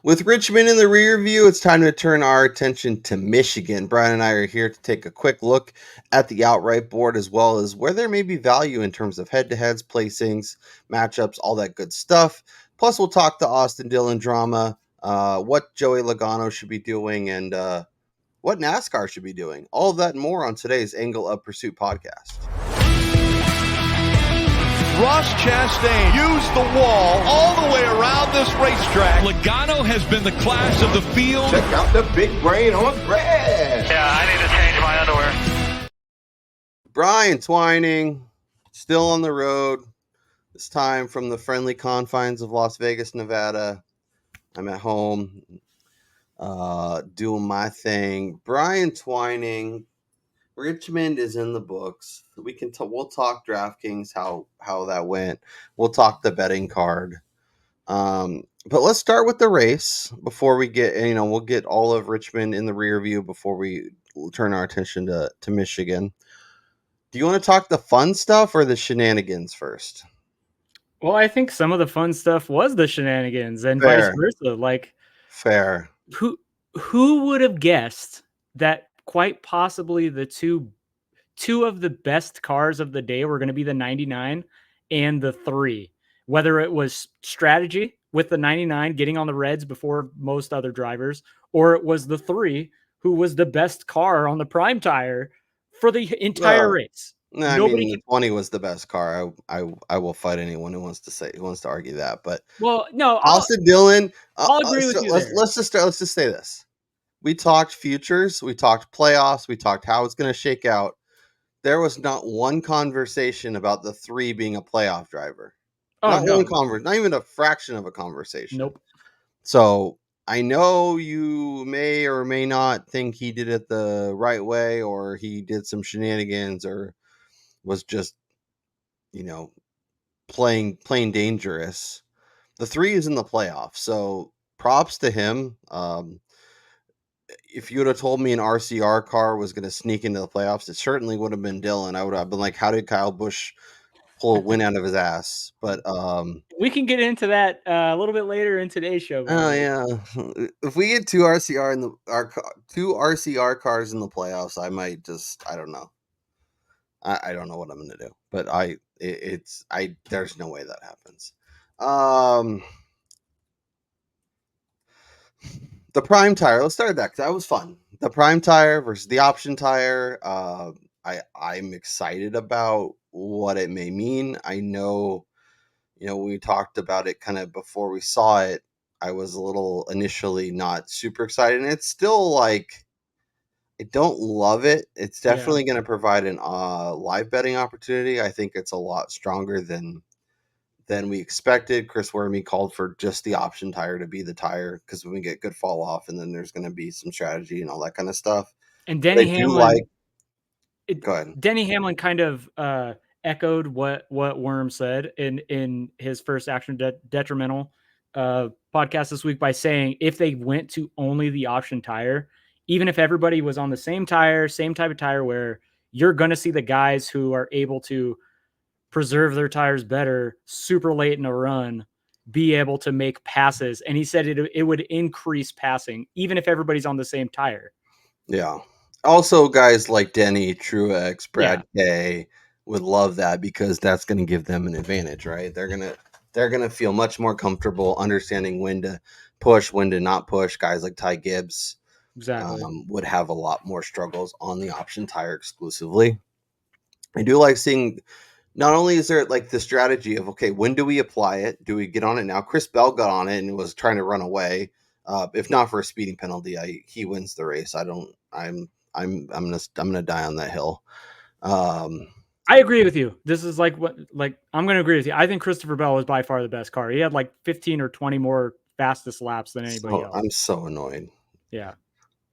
With Richmond in the rear view, it's time to turn our attention to Michigan. Brian and I are here to take a quick look at the outright board as well as where there may be value in terms of head-to-heads, placings, matchups, all that good stuff. Plus, we'll talk the Austin Dillon drama, what Joey Logano should be doing, and what NASCAR should be doing. All of that and more on today's Angle of Pursuit podcast. Ross Chastain used the wall all the way around this racetrack. Logano has been the class of the field. Check out the big brain on grass. Yeah, I need to change my underwear. Brian Twining, still on the road. This time from the friendly confines of Las Vegas, Nevada. I'm at home doing my thing. Brian Twining, Richmond is in the books. We'll talk DraftKings, how that went. We'll talk the betting card. But let's start with the race before we get, we'll get all of Richmond in the rear view before we turn our attention to Michigan. Do you want to talk the fun stuff or the shenanigans first? Well, I think some of the fun stuff was the shenanigans and vice versa. Fair. Who would have guessed that quite possibly the two of the best cars of the day were going to be the 99 and the 3, whether it was strategy with the 99 getting on the reds before most other drivers, or it was the 3 who was the best car on the prime tire for the entire race. No, I mean, the 20 was the best car. I will fight anyone who wants to argue that. But Austin Dillon. I'll agree with you. Let's just say this. We talked futures, we talked playoffs, we talked how it's going to shake out. There was not one conversation about the 3 being a playoff driver. Not even a fraction of a conversation. Nope. So I know you may or may not think he did it the right way, or he did some shenanigans, or was just, playing dangerous. The 3 is in the playoffs, so props to him. If you would have told me an RCR car was going to sneak into the playoffs, it certainly would have been Dillon. I would have been like, how did Kyle Busch pull a win out of his ass? But we can get into that a little bit later in today's show. Oh yeah, if we get 2 RCR cars in the playoffs, I might just, I don't know. I don't know what I'm going to do, but there's no way that happens. The prime tire. Let's start with that because that was fun. The prime tire versus the option tire. I'm excited about what it may mean. I know, we talked about it kind of before we saw it. I was a little initially not super excited, and it's still like, I don't love it. It's definitely going to provide an live betting opportunity. I think it's a lot stronger than we expected. Chris Werme called for just the option tire to be the tire because when we get good fall off, and then there's going to be some strategy and all that kind of stuff. And Denny Hamlin, go ahead. Denny Hamlin kind of echoed what Worm said in his first Action Detrimental podcast this week by saying if they went to only the option tire, even if everybody was on the same tire, same type of tire, where you're going to see the guys who are able to preserve their tires better super late in a run be able to make passes. And he said it would increase passing even if everybody's on the same tire. Yeah. Also, guys like Denny, Truex, Brad K would love that because that's going to give them an advantage, right? They're going to feel much more comfortable understanding when to push, when to not push. Guys like Ty Gibbs would have a lot more struggles on the option tire exclusively. I do like seeing, not only is there like the strategy of, okay, when do we apply it? Do we get on it now? Chris Bell got on it and was trying to run away. If not for a speeding penalty, he wins the race. I'm gonna die on that hill. I agree with you. This is I'm going to agree with you. I think Christopher Bell was by far the best car. He had like 15 or 20 more fastest laps than anybody else. I'm so annoyed. Yeah.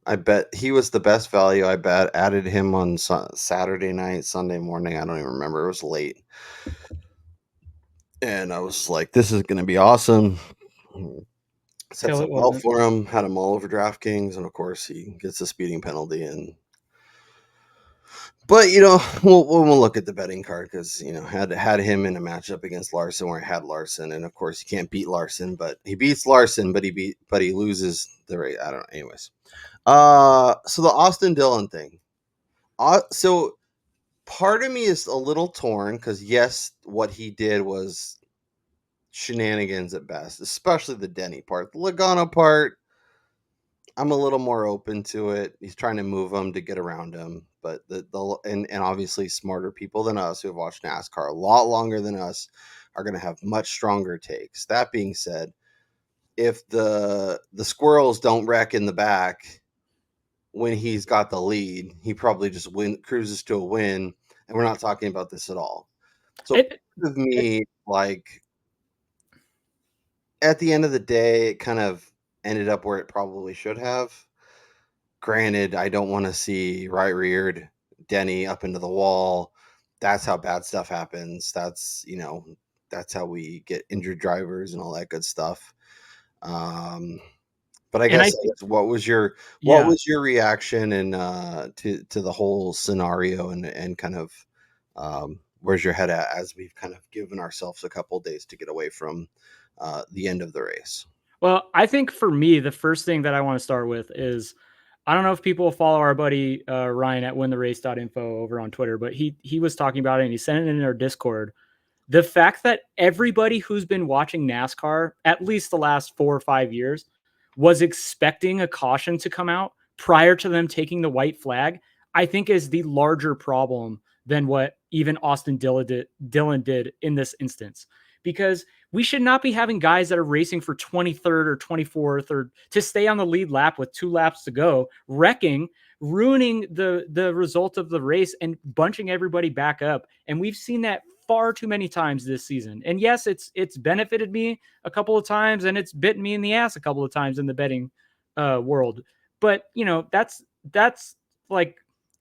I bet he was the best value. I bet added him on Saturday night, Sunday morning. I don't even remember. It was late. And I was like, this is going to be awesome. Sets up well for him. Had him all over DraftKings. And of course, he gets a speeding penalty and But we'll look at the betting card because had him in a matchup against Larson where I had Larson, and of course you can't beat Larson, but he beats Larson, but he loses the race. I don't know. Anyways, so the Austin Dillon thing. So part of me is a little torn because yes, what he did was shenanigans at best, especially the Denny part. The Logano part, I'm a little more open to it. He's trying to move him to get around him, but and obviously smarter people than us who have watched NASCAR a lot longer than us are going to have much stronger takes. That being said, if the squirrels don't wreck in the back when he's got the lead, he probably just cruises to a win, and we're not talking about this at all. So with me, like at the end of the day, it kind of ended up where it probably should have. Granted, I don't want to see right-reared Denny up into the wall. That's how bad stuff happens. That's how we get injured drivers and all that good stuff. But I guess what was your reaction and to the whole scenario and kind of where's your head at as we've kind of given ourselves a couple of days to get away from the end of the race? Well, I think for me, the first thing that I want to start with is I don't know if people follow our buddy Ryan at wintherace.info over on Twitter, but he was talking about it and he sent it in our Discord. The fact that everybody who's been watching NASCAR, at least the last 4 or 5 years, was expecting a caution to come out prior to them taking the white flag, I think is the larger problem than what even Austin Dillon did in this instance. Because we should not be having guys that are racing for 23rd or 24th or to stay on the lead lap with 2 laps to go, wrecking, ruining the result of the race and bunching everybody back up. And we've seen that far too many times this season. And yes, it's benefited me a couple of times and it's bitten me in the ass a couple of times in the betting world. But that's like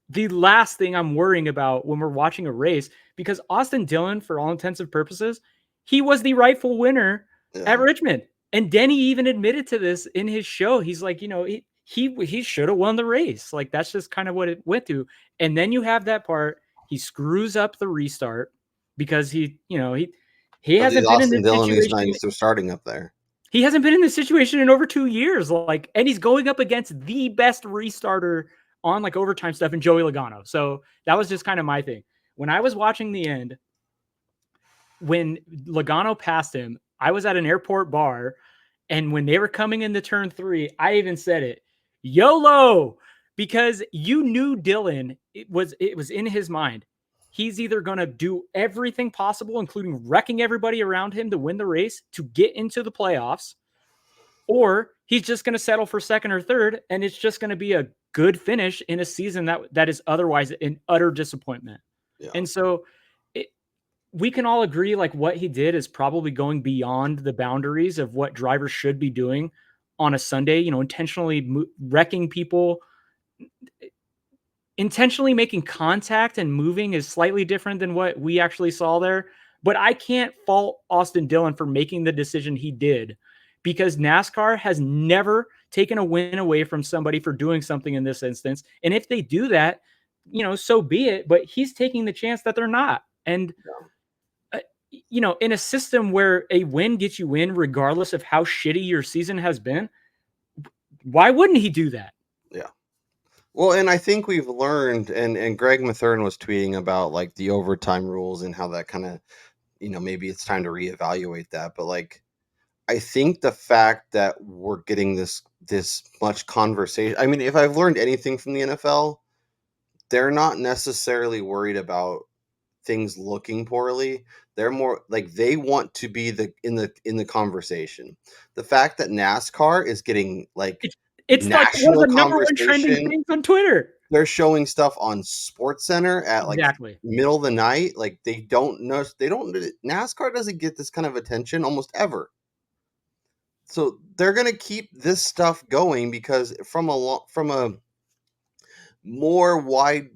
the last thing I'm worrying about when we're watching a race, because Austin Dillon, for all intents and purposes, he was the rightful winner at Richmond. And Denny even admitted to this in his show. He's like, he should have won the race. Like, that's just kind of what it went to. And then you have that part. He screws up the restart because he hasn't been in this situation. He's not used to starting up there. He hasn't been in this situation in over 2 years. And he's going up against the best restarter on like overtime stuff in Joey Logano. So that was just kind of my thing. When I was watching the end, when Logano passed him, I was at an airport bar, and when they were coming into turn 3, I even said it, YOLO, because you knew Dillon, it was in his mind. He's either going to do everything possible, including wrecking everybody around him to win the race, to get into the playoffs, or he's just going to settle for second or third, and it's just going to be a good finish in a season that is otherwise an utter disappointment. Yeah. And so we can all agree like what he did is probably going beyond the boundaries of what drivers should be doing on a Sunday, intentionally wrecking people, intentionally making contact and moving is slightly different than what we actually saw there. But I can't fault Austin Dillon for making the decision he did, because NASCAR has never taken a win away from somebody for doing something in this instance. And if they do that, so be it, but he's taking the chance that they're not. And in a system where a win gets you in, regardless of how shitty your season has been, why wouldn't he do that? Yeah. Well, and I think we've learned, and Greg Mathern was tweeting about like the overtime rules and how that kind of, maybe it's time to reevaluate that. But like, I think the fact that we're getting this much conversation, I mean, if I've learned anything from the NFL, they're not necessarily worried about things looking poorly. They're more like they want to be in the conversation. The fact that NASCAR is getting like it's national like one of the number one trending things on Twitter. They're showing stuff on SportsCenter at like middle of the night. Like they don't know. NASCAR doesn't get this kind of attention almost ever. So they're gonna keep this stuff going because from a more wide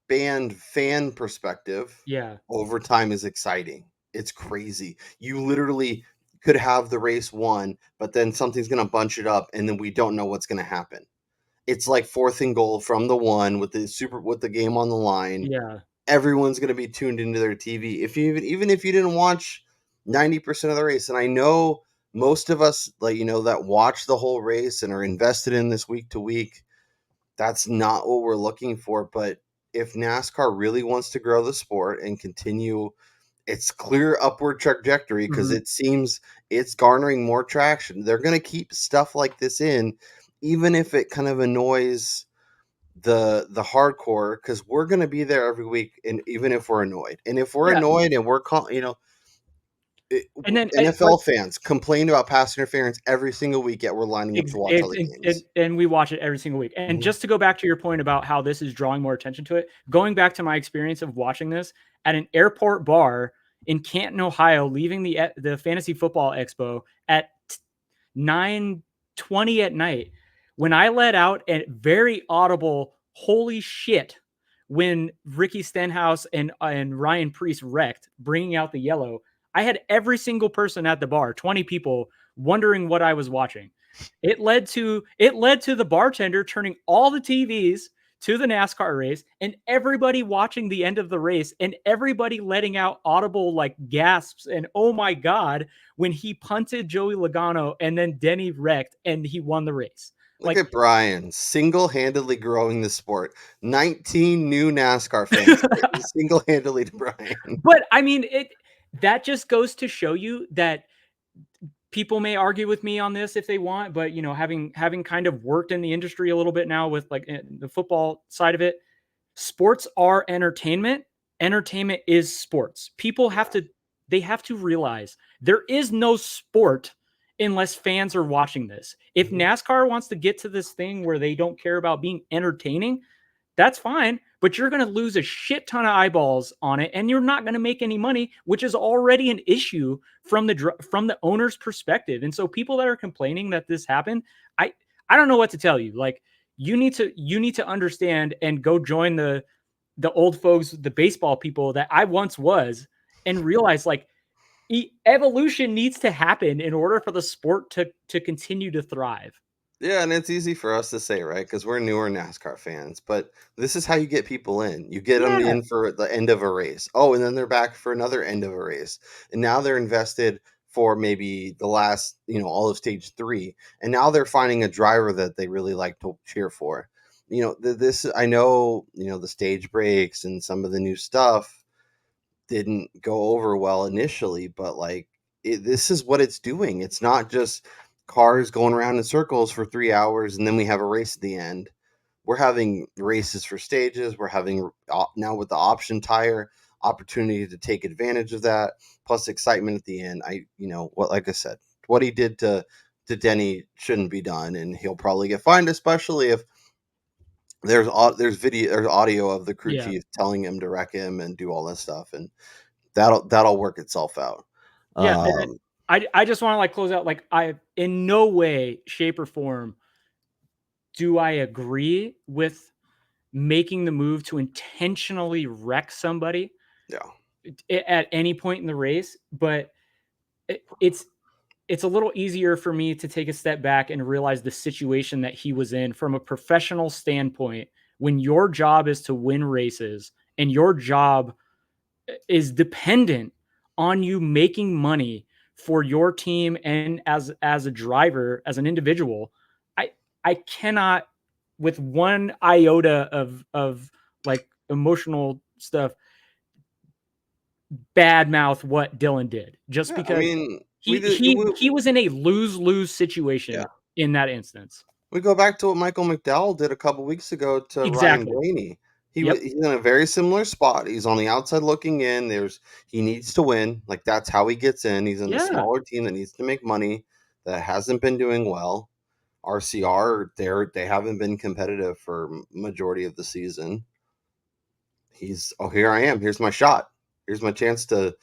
band fan perspective, overtime is exciting. It's crazy. You literally could have the race won, but then something's going to bunch it up and then we don't know what's going to happen. it's like 4th and goal from the 1 with the game on the line. Yeah. Everyone's going to be tuned into their TV. Even if you didn't watch 90% of the race, and I know most of us that watch the whole race and are invested in this week to week, that's not what we're looking for. But if NASCAR really wants to grow the sport and continue its clear upward trajectory, because it seems it's garnering more traction, they're going to keep stuff like this in, even if it kind of annoys the hardcore, because we're going to be there every week, and even if we're annoyed, and if we're annoyed and we're And then NFL fans complain about pass interference every single week, yet we're lining up to watch all the games. And we watch it every single week. And just to go back to your point about how this is drawing more attention to it, going back to my experience of watching this at an airport bar in Canton, Ohio, leaving the Fantasy Football Expo at 9:20 at night, when I let out a very audible "holy shit" when Ricky Stenhouse and Ryan Preece wrecked, bringing out the yellow, I had every single person at the bar, 20 people, wondering what I was watching. It led to the bartender turning all the TVs to the NASCAR race and everybody watching the end of the race and everybody letting out audible like gasps and oh my God when he punted Joey Logano and then Denny wrecked and he won the race. Look at Brian single-handedly growing the sport. 19 new NASCAR fans single-handedly to Brian. But I mean, that just goes to show you that people may argue with me on this if they want, but having kind of worked in the industry a little bit now with like the football side of it, sports are entertainment. Entertainment is sports. People have to realize there is no sport unless fans are watching this. If NASCAR wants to get to this thing where they don't care about being entertaining, that's fine, but you're going to lose a shit ton of eyeballs on it, and you're not going to make any money, which is already an issue from the owner's perspective. And so people that are complaining that this happened, I don't know what to tell you. Like you need to understand and go join the old folks, the baseball people that I once was, and realize like evolution needs to happen in order for the sport to continue to thrive. Yeah, and it's easy for us to say, right? Because we're newer NASCAR fans, but this is how you get people in. You get them in for the end of a race. Oh, and then they're back for another end of a race. And now they're invested for maybe the last, all of stage 3. And now they're finding a driver that they really like to cheer for. I know, the stage breaks and some of the new stuff didn't go over well initially, but this is what it's doing. It's not just cars going around in circles for 3 hours and then we have a race at the end. We're having races for stages. We're having now with the option tire opportunity to take advantage of that, plus excitement at the end. Like I said, what he did to Denny shouldn't be done, and he'll probably get fined, especially if there's audio of the crew chief telling him to wreck him and do all this stuff, and that'll work itself out. Yeah, I just want to close out. I in no way, shape, or form do I agree with making the move to intentionally wreck somebody. At any point in the race, but it's a little easier for me to take a step back and realize the situation that he was in from a professional standpoint. When your job is to win races and your job is dependent on you making money for your team and as a driver, as an individual, I cannot with one iota of emotional stuff badmouth what Dillon did just because he was in a lose-lose situation in that instance. We go back to what Michael McDowell did a couple weeks ago to Ryan Blaney. He's in a very similar spot. He's on the outside looking in. He needs to win. That's how he gets in. He's in a smaller team that needs to make money that hasn't been doing well. RCR, they haven't been competitive for majority of the season. Here I am. Here's my shot. Here's my chance to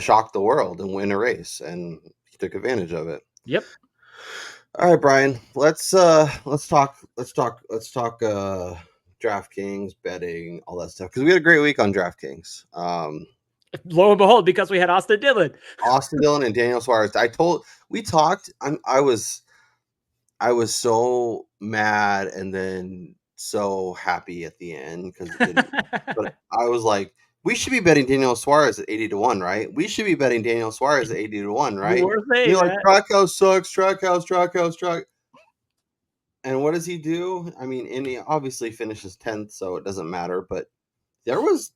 shock the world and win a race, and he took advantage of it. Yep. All right, Brian. Let's talk DraftKings, betting, all that stuff, because we had a great week on DraftKings. Lo and behold, because we had Austin Dillon and Daniel Suarez. I was so mad and then so happy at the end because it didn't. But I was like, we should be betting Daniel Suarez at 80-1, right? We should be betting Daniel Suarez at 80-1, You right? were And saying you're like, that. Trackhouse sucks, Trackhouse. And what does he do? I mean, and he obviously finishes 10th, so it doesn't matter. But there was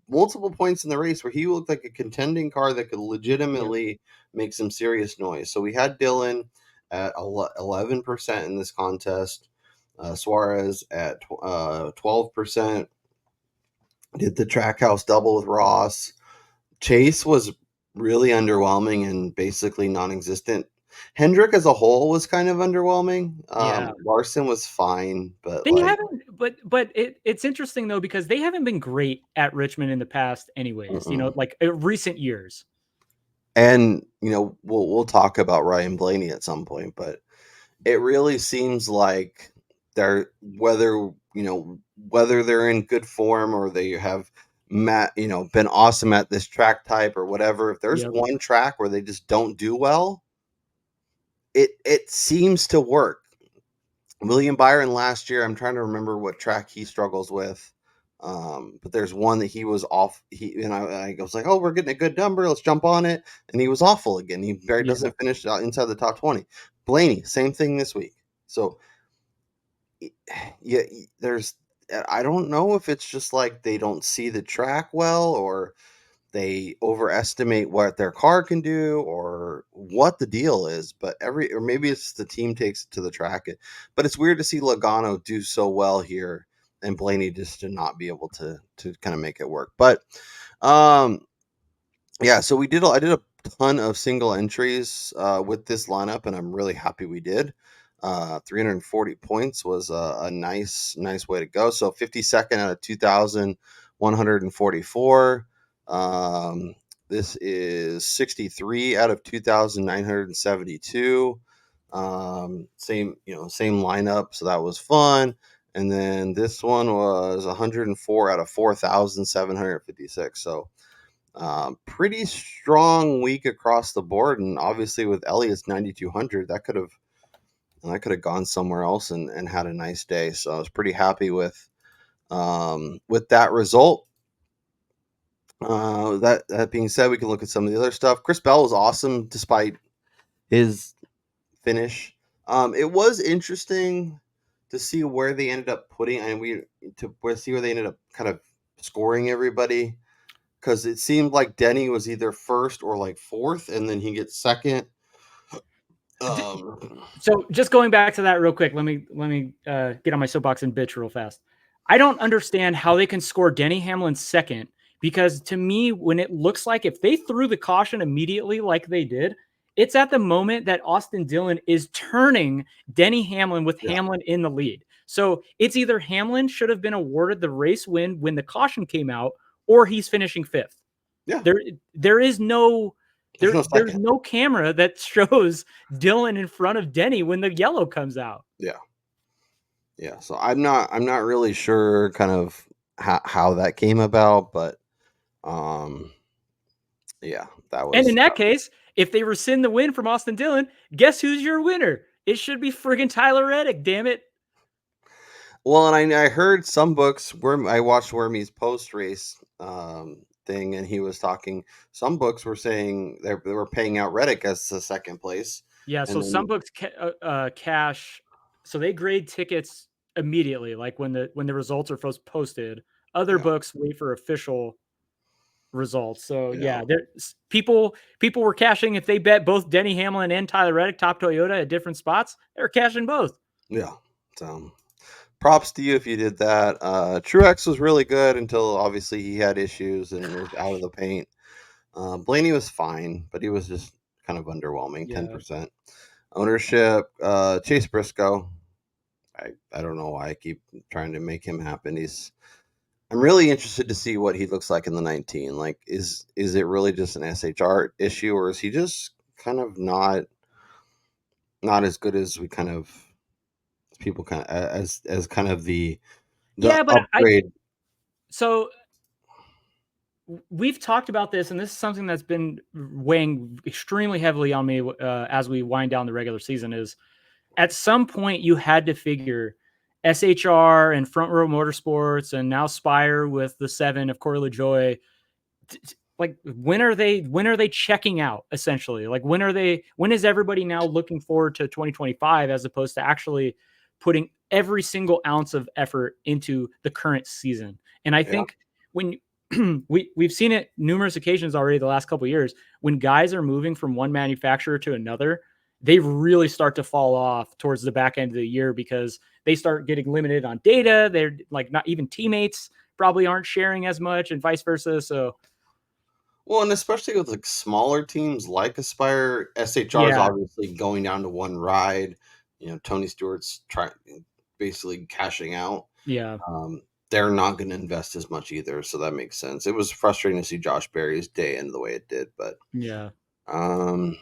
multiple points in the race where he looked like a contending car that could legitimately make some serious noise. So we had Dillon at 11% in this contest, Suarez at 12%. Did the Trackhouse double with Ross. Chase was really underwhelming and basically non-existent. Hendrick as a whole was kind of underwhelming. Yeah. Larson was fine, but They haven't, but it's interesting though, because they haven't been great at Richmond in the past anyways, like recent years. And we'll talk about Ryan Blaney at some point, but it really seems like they're whether they're in good form or they have been awesome at this track type or whatever. If there's one track where they just don't do well, it seems to work. William Byron last year, I'm trying to remember what track he struggles with. But there's one that he was off. I was like, oh, we're getting a good number. Let's jump on it. And he was awful again. He doesn't finish inside the top 20. Blaney, same thing this week. So, yeah, I don't know if it's just like they don't see the track well or they overestimate what their car can do or what the deal is, but or maybe it's the team takes it to the track. But it's weird to see Logano do so well here and Blaney just to not be able to kind of make it work. But yeah, so I did a ton of single entries with this lineup, and I'm really happy we did. 340 points was a nice way to go. So 52nd out of 2,144. This is 63 out of 2,972. Same lineup, so that was fun. And then this one was 104 out of 4,756. So pretty strong week across the board. And obviously with Elliott's 9,200, that could have gone somewhere else and had a nice day. So I was pretty happy with that result. That being said, we can look at some of the other stuff. Chris Bell was awesome despite his finish. It was interesting to see where they ended up putting, and see where they ended up kind of scoring everybody, because it seemed like Denny was either first or like fourth, and then he gets second. So just going back to that real quick, let me get on my soapbox and bitch real fast. I don't understand how they can score Denny Hamlin second, because to me, when it looks like if they threw the caution immediately like they did, it's at the moment that Austin Dillon is turning Denny Hamlin with Hamlin in the lead. So it's either Hamlin should have been awarded the race win when the caution came out, or he's finishing fifth. Yeah. There's no camera that shows Dillon in front of Denny when the yellow comes out. Yeah. So I'm not really sure kind of how that came about, but yeah, that was. And in that case, if they rescind the win from Austin Dillon, guess who's your winner? It should be friggin' Tyler Reddick, damn it. Well, and I heard some books where I watched Wormy's post race thing, and he was talking. Some books were saying they were paying out Reddick as the second place. Yeah, so some books cash, so they grade tickets immediately, like when the results are first posted. Other books wait for official results. So yeah, people were cashing if they bet both Denny Hamlin and Tyler Reddick top Toyota at different spots. They were cashing both. Yeah, so props to you if you did that. Truex was really good until obviously he had issues and was out of the paint. Blaney was fine, but he was just kind of underwhelming. 10% ownership. Chase Briscoe. I don't know why I keep trying to make him happen. I'm really interested to see what he looks like in the 19. Like, is it really just an SHR issue, or is he just kind of not as good as we kind of people kind of as kind of the upgrade? So we've talked about this, and this is something that's been weighing extremely heavily on me as we wind down the regular season. Is at some point you had to figure SHR and Front Row Motorsports and now Spire with the 7 of Corey LaJoie. Like when are they checking out essentially? Like when is everybody now looking forward to 2025 as opposed to actually putting every single ounce of effort into the current season? And I think when we've seen it numerous occasions already the last couple of years, when guys are moving from one manufacturer to another, they really start to fall off towards the back end of the year because they start getting limited on data. They're like, not even teammates probably aren't sharing as much and vice versa. So, well, and especially with like smaller teams like Aspire, SHR is yeah, obviously going down to one ride. Tony Stewart's basically cashing out. yeah, They're not going to invest as much either, so that makes sense. It was frustrating to see Josh Berry's day end the way it did, but yeah. and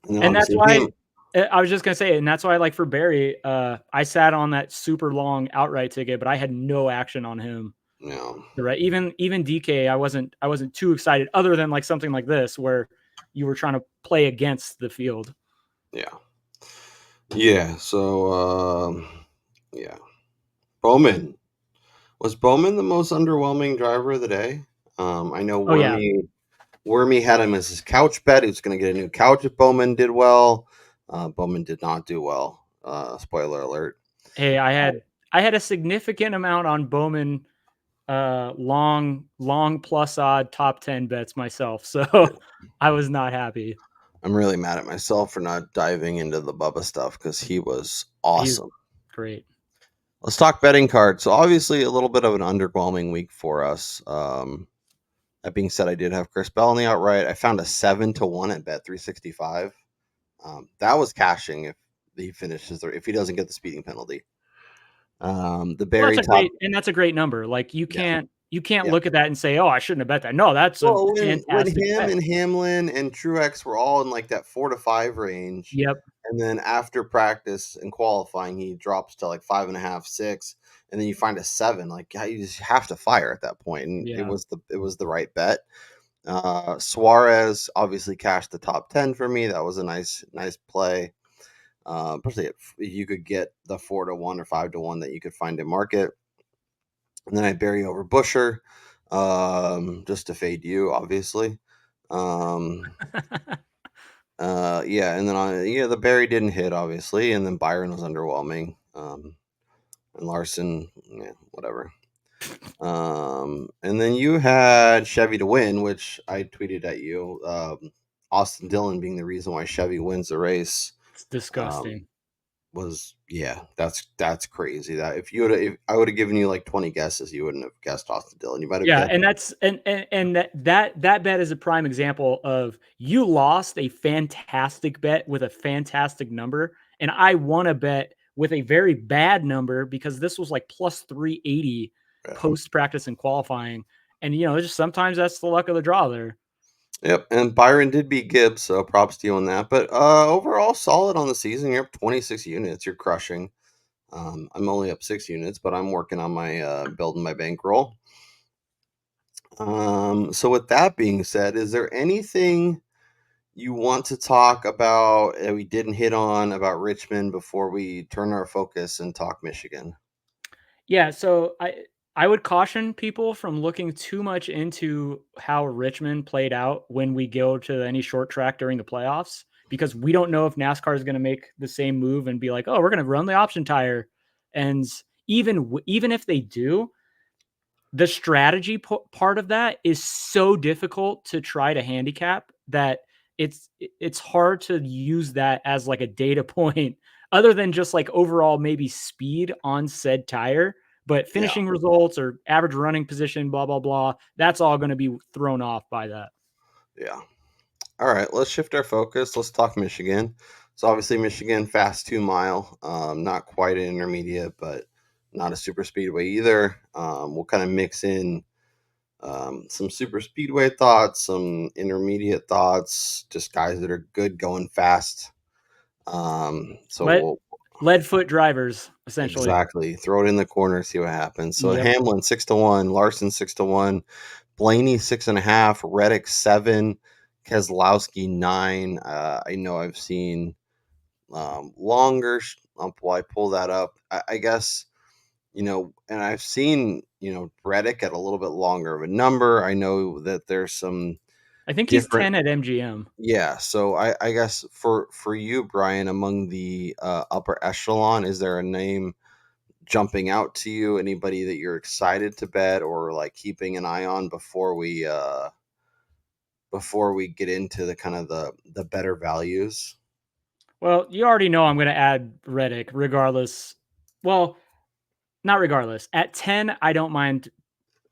then And that's obviously why I was just gonna say, and that's why, like for Barry, I sat on that super long outright ticket, but I had no action on him. Right. Even DK, I wasn't too excited, other than like something like this where you were trying to play against the field. Yeah. So yeah, Bowman. Was Bowman the most underwhelming driver of the day? I know Wormy had him as his couch bet. He was going to get a new couch if Bowman did well. Bowman did not do well. Spoiler alert. Hey, I had a significant amount on Bowman, long plus odd top 10 bets myself, so I was not happy. I'm really mad at myself for not diving into the Bubba stuff because he was awesome. He's great. Let's talk betting cards. So obviously a little bit of an underwhelming week for us. That being said, I did have Chris Bell in the outright. I found a 7-1 at Bet365. That was cashing if he finishes if he doesn't get the speeding penalty. The Barry that's a great number. Like you can't look at that and say, oh, I shouldn't have bet that. No, that's when him and Hamlin and Truex were all in like that 4 to 5 range. Yep. And then after practice and qualifying, he drops to like 5.5, 6, and then you find a 7. Like you just have to fire at that point, and it was the right bet. Suarez obviously cashed the top 10 for me. That was a nice play. Especially if you could get the 4-1 or 5-1 that you could find in market. And then I Barry over Busher, just to fade you, obviously. And then the Barry didn't hit, obviously, and then Byron was underwhelming. And Larson, whatever. And then you had Chevy to win, which I tweeted at you. Austin Dillon being the reason why Chevy wins the race. It's disgusting. That's crazy. That if I would have given you like 20 guesses, you wouldn't have guessed Austin Dillon. You might have guessed. And that's and that bet is a prime example of you lost a fantastic bet with a fantastic number, and I won a bet with a very bad number because this was like plus 380 post practice and qualifying, and just sometimes that's the luck of the draw there. Yep, and Byron did beat Gibbs, so props to you on that. But overall, solid on the season. You're up 26 units. You're crushing. I'm only up 6 units, but I'm working on my building my bankroll. So with that being said, is there anything you want to talk about that we didn't hit on about Richmond before we turn our focus and talk Michigan? Yeah, so I would caution people from looking too much into how Richmond played out when we go to any short track during the playoffs, because we don't know if NASCAR is going to make the same move and be like, oh, we're going to run the option tire. And even if they do, the strategy part of that is so difficult to try to handicap that it's hard to use that as like a data point other than just like overall maybe speed on said tire. But finishing results or average running position, blah, blah, blah, that's all going to be thrown off by that. Yeah. All right, let's shift our focus. Let's talk Michigan. So obviously Michigan fast 2 mile, not quite an intermediate, but not a super speedway either. We'll kind of mix in some super speedway thoughts, some intermediate thoughts, just guys that are good going fast. Lead foot drivers, essentially. Exactly. Throw it in the corner, see what happens. So Hamlin 6-1, Larson 6-1, Blaney 6.5, Reddick 7, Keselowski 9. I know I've seen longer. While I pull that up, I guess, and I've seen, Reddick at a little bit longer of a number. I know that there's some I think he's different. 10 at MGM. Yeah, so I guess for you, Brian, among the upper echelon, is there a name jumping out to you? Anybody that you're excited to bet or like keeping an eye on before we get into the kind of the better values? Well, you already know I'm going to add Reddick regardless. Well, not regardless. At 10, I don't mind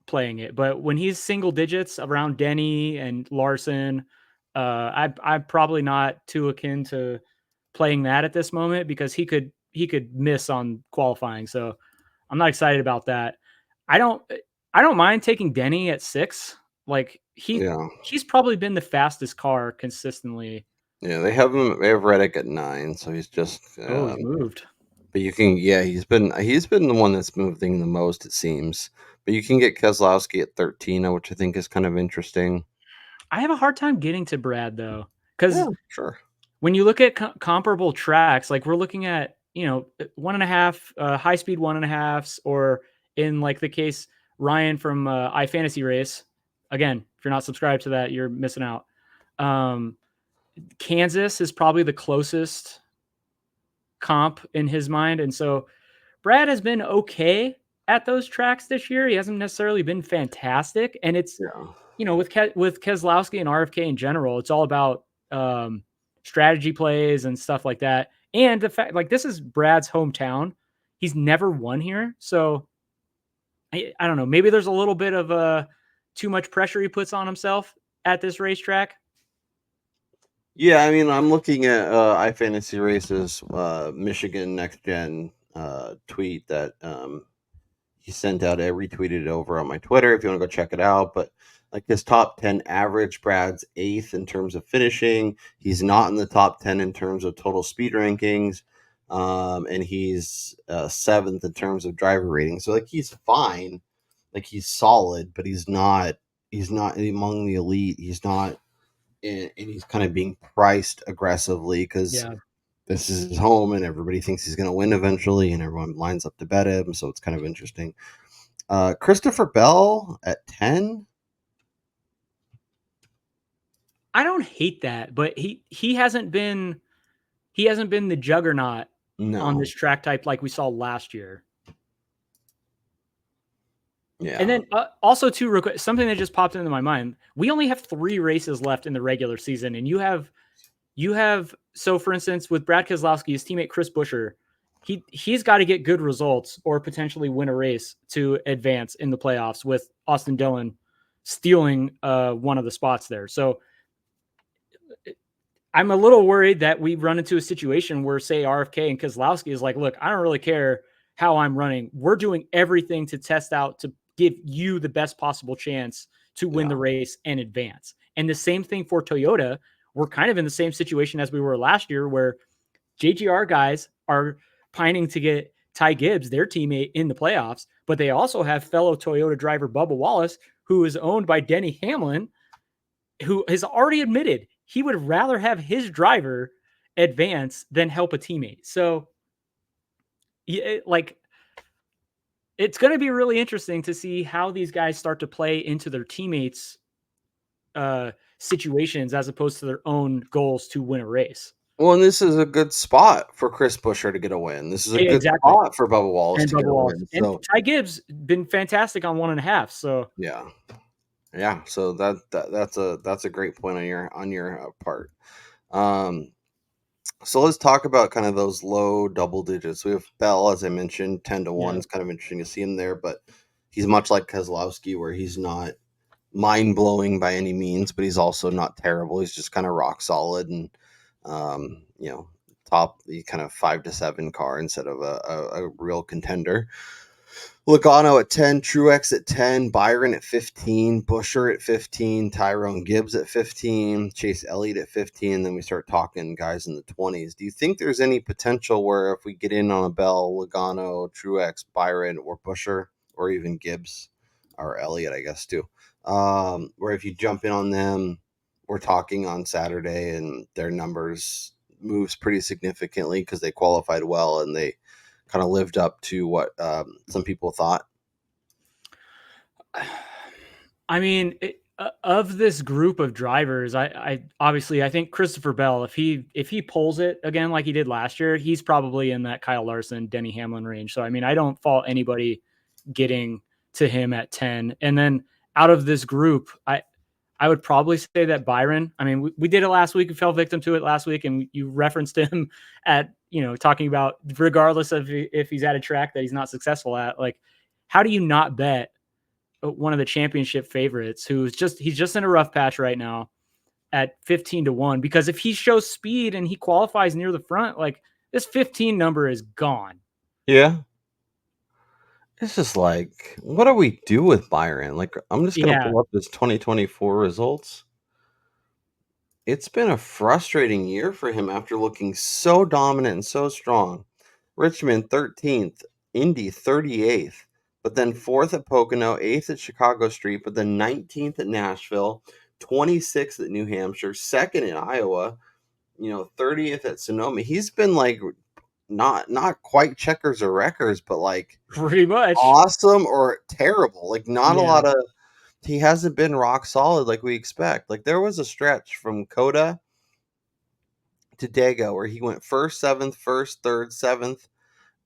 playing it, but when he's single digits around Denny and Larson, I'm probably not too akin to playing that at this moment because he could miss on qualifying. So I'm not excited about that. I don't mind taking Denny at 6. Like Yeah, he's probably been the fastest car consistently. yeah, they have him. They have Reddick at 9, so he's just. Oh, he's moved. But you can, yeah, he's been the one that's moving the most, it seems. But you can get Keselowski at 13, which I think is kind of interesting. I have a hard time getting to Brad though, Yeah, because sure. when you look at comparable tracks, like we're looking at, 1.5 high speed 1.5s, or in like the case Ryan from iFantasy Race. Again, if you're not subscribed to that, you're missing out. Kansas is probably the closest comp in his mind, and so Brad has been okay at those tracks this year. He hasn't necessarily been fantastic, and it's Yeah. with Keselowski and RFK in general, it's all about strategy plays and stuff like that. And the fact, like, this is Brad's hometown. He's never won here, so I don't know. Maybe there's a little bit of too much pressure he puts on himself at this racetrack. Yeah, I mean, I'm looking at iFantasy Race's Michigan Next Gen tweet that he sent out. I retweeted it over on my Twitter if you want to go check it out. But like his top 10 average, Brad's 8th in terms of finishing. He's not in the top 10 in terms of total speed rankings. And he's 7th in terms of driver rating. So like he's fine. Like he's solid, but he's not among the elite. He's not, and he's kind of being priced aggressively because this is his home and everybody thinks he's going to win eventually and everyone lines up to bet him. So it's kind of interesting. Christopher Bell at 10. I don't hate that, but he hasn't been the juggernaut on this track type like we saw last year. Yeah. And then also too, real quick, something that just popped into my mind. We only have 3 races left in the regular season, and you have so for instance with Brad Keselowski, his teammate Chris Buescher, he's got to get good results or potentially win a race to advance in the playoffs, with Austin Dillon stealing one of the spots there. So I'm a little worried that we run into a situation where, say, RFK and Keselowski is like, look, I don't really care how I'm running. We're doing everything to test out to give you the best possible chance to win the race and advance. And the same thing for Toyota. We're kind of in the same situation as we were last year, where JGR guys are pining to get Ty Gibbs, their teammate, in the playoffs, but they also have fellow Toyota driver Bubba Wallace, who is owned by Denny Hamlin, who has already admitted he would rather have his driver advance than help a teammate. So, like, it's going to be really interesting to see how these guys start to play into their teammates' situations as opposed to their own goals to win a race. Well, and this is a good spot for Chris Buescher to get a win. This is a good spot for Bubba Wallace to get a win. And Ty Gibbs been fantastic on 1.5. So yeah. So that's a great point on your part. So let's talk about kind of those low double digits. We have Bell, as I mentioned, 10-1. It's kind of interesting to see him there, but he's much like Keselowski, where he's not mind blowing by any means, but he's also not terrible. He's just kind of rock solid and top the kind of 5-7 car instead of a real contender. Logano at 10, Truex at 10, Byron at 15, Buescher at 15, Tyrone Gibbs at 15, Chase Elliott at 15. Then we start talking guys in the 20s. Do you think there's any potential where if we get in on a Bell, Logano, Truex, Byron, or Buescher, or even Gibbs or Elliott, I guess too, where if you jump in on them, we're talking on Saturday and their numbers moves pretty significantly because they qualified well and they kind of lived up to what some people thought. I mean, of this group of drivers, I obviously I think Christopher Bell, if he pulls it again like he did last year, he's probably in that Kyle Larson, Denny Hamlin range. So I mean, I don't fault anybody getting to him at 10. And then out of this group, I would probably say that Byron. I mean, we did it last week. We fell victim to it last week, and you referenced him at talking about regardless of if he's at a track that he's not successful at. Like, how do you not bet one of the championship favorites he's just in a rough patch right now at 15-1? Because if he shows speed and he qualifies near the front, like this 15 number is gone. Yeah. It's just like, what do we do with Byron? Like, I'm just going to pull up his 2024 results. It's been a frustrating year for him after looking so dominant and so strong. Richmond 13th, Indy 38th, but then 4th at Pocono, 8th at Chicago Street, but then 19th at Nashville, 26th at New Hampshire, 2nd in Iowa, 30th at Sonoma. He's been like not quite checkers or wreckers, but like pretty much awesome or terrible. Like not a lot of. He hasn't been rock solid like we expect. Like there was a stretch from Coda to Dago where he went 1st, 7th, 1st, 3rd, 7th,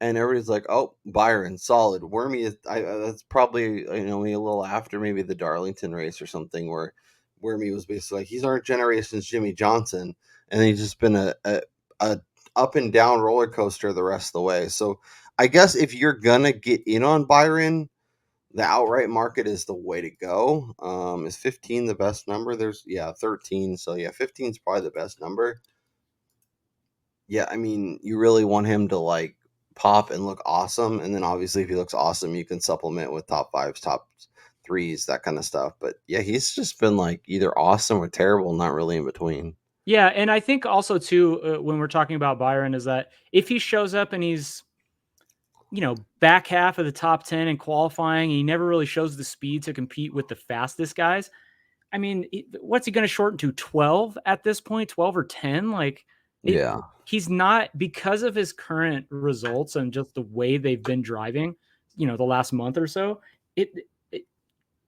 and everybody's like, "Oh, Byron, solid." Wormy is. That's probably a little after maybe the Darlington race or something where Wormy was basically like, "He's our generation's Jimmy Johnson," and he's just been a up and down roller coaster the rest of the way. So I guess if you're gonna get in on Byron, the outright market is the way to go. Is 15 the best number? There's 13. So 15 is probably the best number. Yeah, I mean, you really want him to like pop and look awesome, and then obviously if he looks awesome, you can supplement with top 5s, top 3s, that kind of stuff. But yeah, he's just been like either awesome or terrible, not really in between. Yeah, and I think also too when we're talking about Byron is that if he shows up and he's back half of the top 10 in qualifying, he never really shows the speed to compete with the fastest guys. I mean, what's he going to shorten to 12 at this point, 12 or 10? Like, he's not, because of his current results and just the way they've been driving, the last month or so,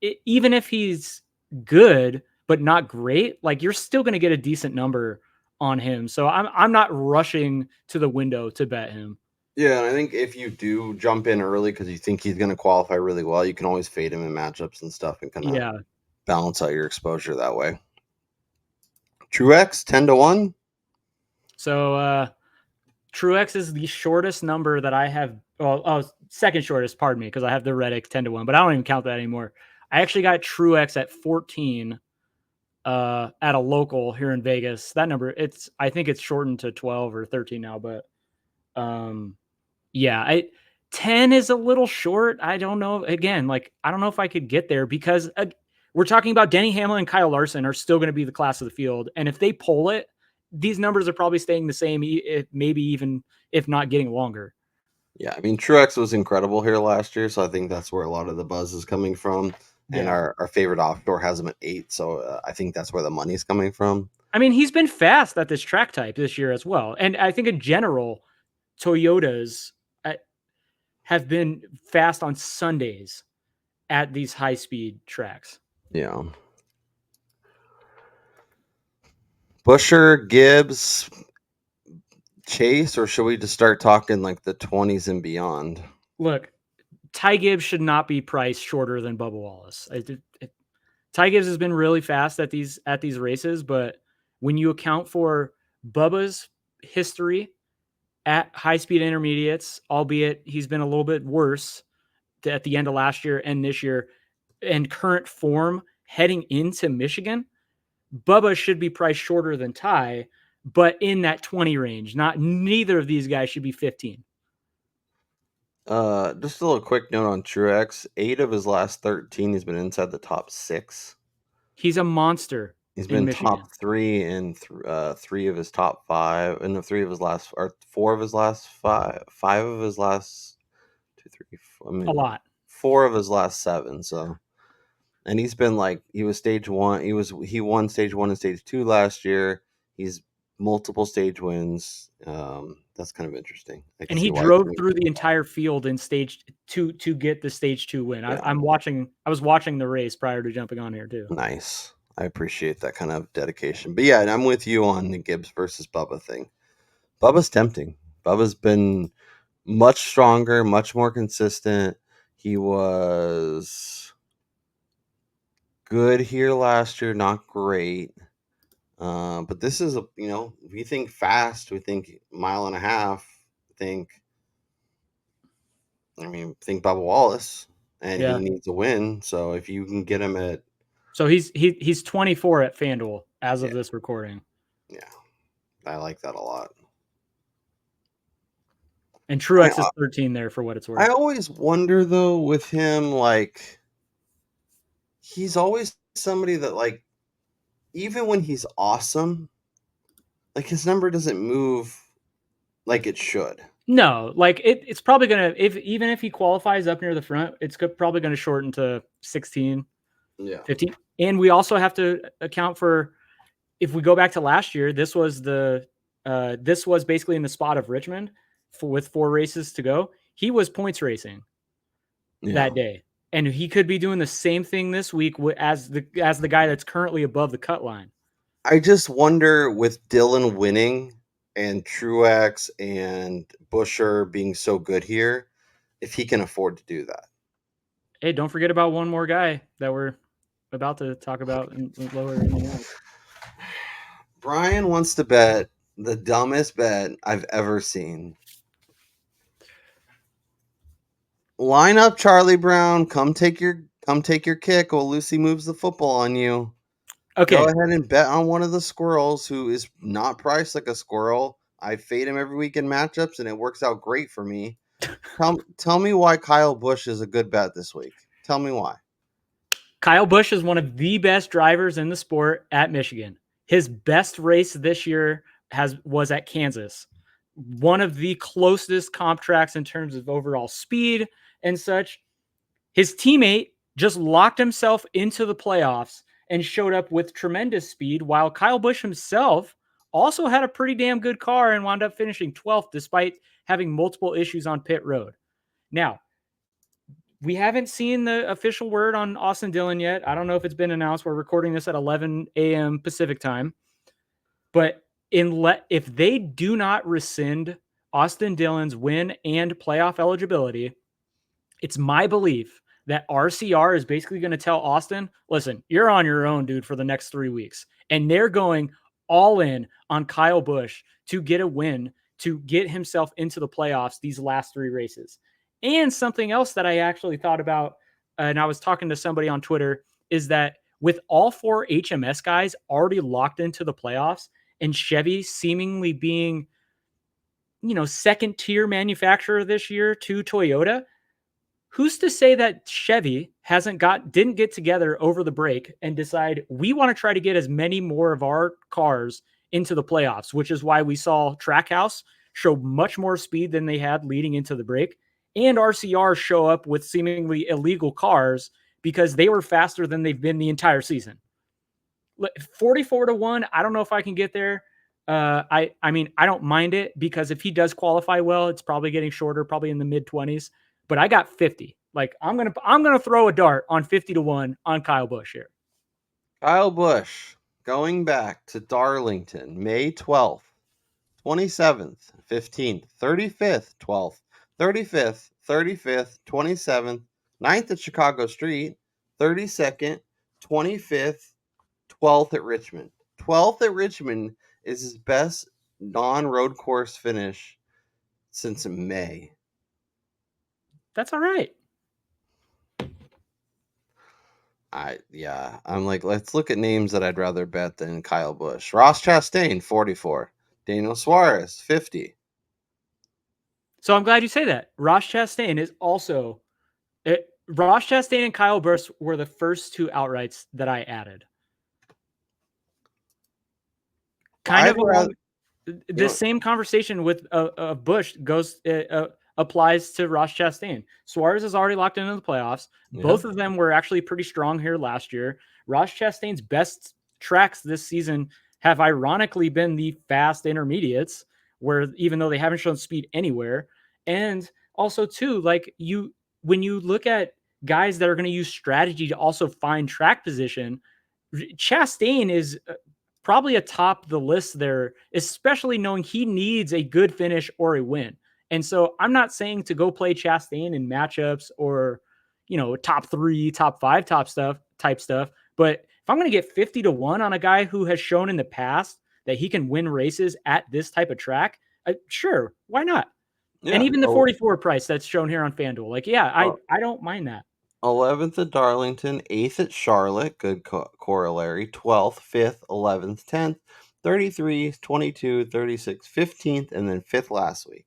even if he's good, but not great, like you're still going to get a decent number on him. So I'm not rushing to the window to bet him. Yeah, and I think if you do jump in early because you think he's going to qualify really well, you can always fade him in matchups and stuff and kind of balance out your exposure that way. Truex 10-1. So Truex is the shortest number that I have. Second shortest, pardon me, because I have the Reddick 10-1, but I don't even count that anymore. I actually got Truex at 14 at a local here in Vegas. That number, I think it's shortened to 12 or 13 now, but 10 is a little short. I don't know. Again, like, I don't know if I could get there because we're talking about Denny Hamlin and Kyle Larson are still going to be the class of the field. And if they pull it, these numbers are probably staying the same, maybe even if not getting longer. Yeah, I mean, Truex was incredible here last year, so I think that's where a lot of the buzz is coming from. Yeah. And our favorite offshore has him at 8, so I think that's where the money's coming from. I mean, he's been fast at this track type this year as well. And I think in general, Toyotas have been fast on Sundays at these high-speed tracks. Yeah. Buescher, Gibbs, Chase, or should we just start talking like the 20s and beyond? Look, Ty Gibbs should not be priced shorter than Bubba Wallace. Ty Gibbs has been really fast at these races, but when you account for Bubba's history at high-speed intermediates, albeit he's been a little bit worse at the end of last year and this year, and current form heading into Michigan, Bubba should be priced shorter than Ty, but in that 20 range. Neither of these guys should be 15. Just a little quick note on Truex. 8 of his last 13, he's been inside the top 6. He's a monster. He's been top 3 in 3 of his top 5, and 4 of his last 5. 5 of his last 2, 3, 4. I mean, a lot. 4 of his last 7. So, and he's been like, he was stage 1. He won stage 1 and stage 2 last year. He's multiple stage wins. That's kind of interesting. I can And he see why. drove through the entire field in stage 2 to get the stage 2 win. Yeah. I was watching the race prior to jumping on here too. Nice. I appreciate that kind of dedication. But yeah, I'm with you on the Gibbs versus Bubba thing. Bubba's tempting. Bubba's been much stronger, much more consistent. He was good here last year, not great. But this is we think fast, we think mile and a half, think Bubba Wallace, and he needs a win. So if you can get him at, so he's 24 at FanDuel as of this recording. Yeah, I like that a lot. And Truex is 13 there for what it's worth. I always wonder though with him, like he's always somebody that like even when he's awesome, like his number doesn't move like it should. No, like it's probably gonna even if he qualifies up near the front, it's probably gonna shorten to 16, 15. And we also have to account for if we go back to last year, this was basically in the spot of Richmond with 4 races to go. He was points racing that day, and he could be doing the same thing this week as the guy that's currently above the cut line. I just wonder with Dillon winning and Truex and Busher being so good here, if he can afford to do that. Hey, don't forget about one more guy that we're about to talk about in lower in the line. Brian wants to bet the dumbest bet I've ever seen. Line up Charlie Brown. Come take your kick while Lucy moves the football on you. Okay. Go ahead and bet on one of the squirrels who is not priced like a squirrel. I fade him every week in matchups, and it works out great for me. Tell me why Kyle Busch is a good bet this week. Tell me why. Kyle Busch is one of the best drivers in the sport at Michigan. His best race this year was at Kansas. One of the closest comp tracks in terms of overall speed and such. His teammate just locked himself into the playoffs and showed up with tremendous speed, while Kyle Busch himself also had a pretty damn good car and wound up finishing 12th despite having multiple issues on pit road. Now, we haven't seen the official word on Austin Dillon yet. I don't know if it's been announced. We're recording this at 11 a.m. Pacific time. But if they do not rescind Austin Dillon's win and playoff eligibility, it's my belief that RCR is basically going to tell Austin, listen, you're on your own, dude, for the next 3 weeks. And they're going all in on Kyle Busch to get a win, to get himself into the playoffs these last 3 races. And something else that I actually thought about, and I was talking to somebody on Twitter, is that with all 4 HMS guys already locked into the playoffs and Chevy seemingly being, second tier manufacturer this year to Toyota, who's to say that Chevy didn't get together over the break and decide we want to try to get as many more of our cars into the playoffs, which is why we saw Trackhouse show much more speed than they had leading into the break, and RCR show up with seemingly illegal cars because they were faster than they've been the entire season. 44-1, I don't know if I can get there. I don't mind it because if he does qualify well, it's probably getting shorter, probably in the mid-20s. But I got 50. Like I'm gonna throw a dart on 50-1 on Kyle Busch here. Kyle Busch going back to Darlington, May 12th, 27th, 15th, 35th, 12th, 35th, 35th, 27th, 9th at Chicago Street, 32nd, 25th, 12th at Richmond. 12th at Richmond is his best non-road course finish since May. That's all right. I'm like, let's look at names that I'd rather bet than Kyle Busch. Ross Chastain, 44. Daniel Suarez, 50. So I'm glad you say that. Ross Chastain is also Ross Chastain and Kyle Busch were the first 2 outrights that I added. Same conversation with Busch goes applies to Ross Chastain. Suarez is already locked into the playoffs. Yeah. Both of them were actually pretty strong here last year. Ross Chastain's best tracks this season have ironically been the fast intermediates, where even though they haven't shown speed anywhere. And also too, like when you look at guys that are going to use strategy to also find track position, Chastain is probably atop the list there, especially knowing he needs a good finish or a win. And so I'm not saying to go play Chastain in matchups or, top 3, top 5, type stuff. But if I'm going to get 50-1 on a guy who has shown in the past that he can win races at this type of track, sure, why not? Yeah. And even the 44 price that's shown here on FanDuel, like, yeah, I don't mind that. 11th at Darlington, 8th at Charlotte, good corollary, 12th, 5th, 11th, 10th, 33, 22, 36, 15th, and then 5th last week.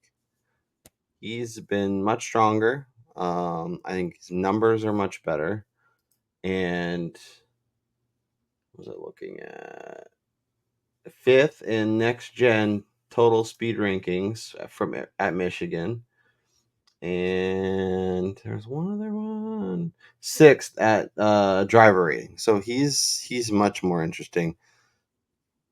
He's been much stronger. I think his numbers are much better. And what was I looking at? 5th in next gen total speed rankings at Michigan. And there's one other one. 6th at driver rating. So he's much more interesting.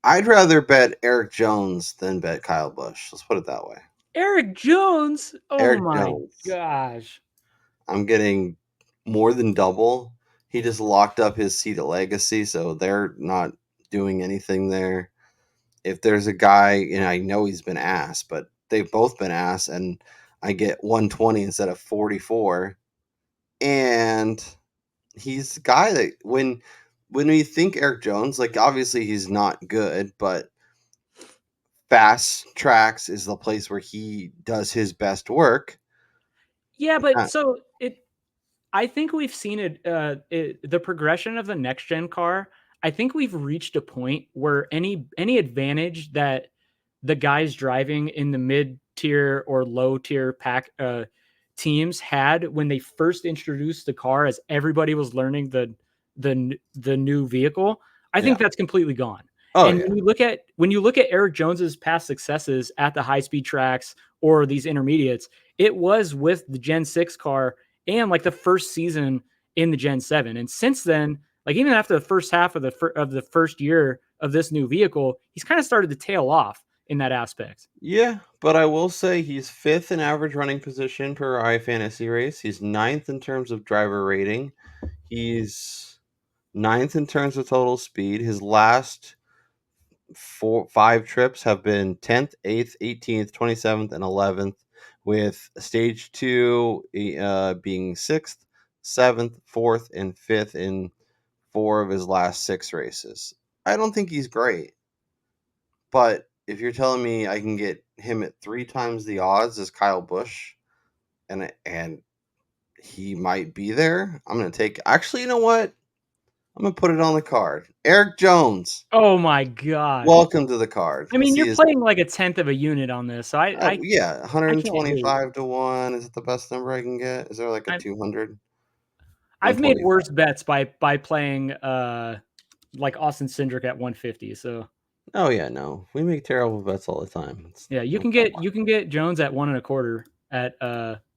I'd rather bet Eric Jones than bet Kyle Busch. Let's put it that way. Eric Jones? Oh Eric my Jones. gosh. I'm getting more than double. He just locked up his seat at Legacy, so they're not doing anything there. If there's a guy, I know he's been ass, but they've both been ass, and I get 120 instead of 44. And he's the guy that when we think Eric Jones, like obviously he's not good, but fast tracks is the place where he does his best work. Yeah, but I think we've seen it, the progression of the next gen car. I think we've reached a point where any advantage that the guys driving in the mid tier or low tier pack teams had when they first introduced the car, as everybody was learning the new vehicle, I think that's completely gone. And when you look at Eric Jones's past successes at the high speed tracks or these intermediates, it was with the Gen 6 car and like the first season in the Gen 7. And since then, like even after the first half of the first year of this new vehicle, he's kind of started to tail off in that aspect. Yeah, but I will say he's 5th in average running position per iFantasy race. He's 9th in terms of driver rating. He's 9th in terms of total speed. His last 5 trips have been 10th, 8th, 18th, 27th, and 11th, with stage 2 being 6th, 7th, 4th, and 5th in 4 of his last 6 races. I don't think he's great, but if you're telling me I can get him at 3 times the odds as Kyle Busch, and he might be there, I'm going to take... Actually, you know what? I'm going to put it on the card. Eric Jones. Oh my God. Welcome to the card. I mean, you're playing like a 1/10 of a unit on this. So yeah, 125 to 1. Is it the best number I can get? Is there like a 200? I've made worse bets by playing like Austin Cindric at 150. So oh yeah, no. We make terrible bets all the time. You can get Jones at 1.25 at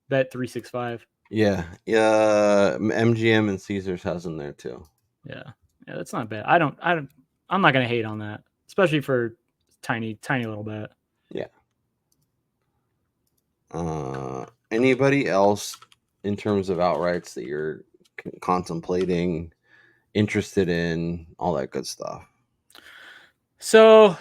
Bet 365. Yeah. MGM and Caesars has him there too. Yeah, that's not bad. I'm not gonna hate on that, especially for tiny little bet. Yeah. Anybody else in terms of outrights that you're contemplating, interested in, all that good stuff? So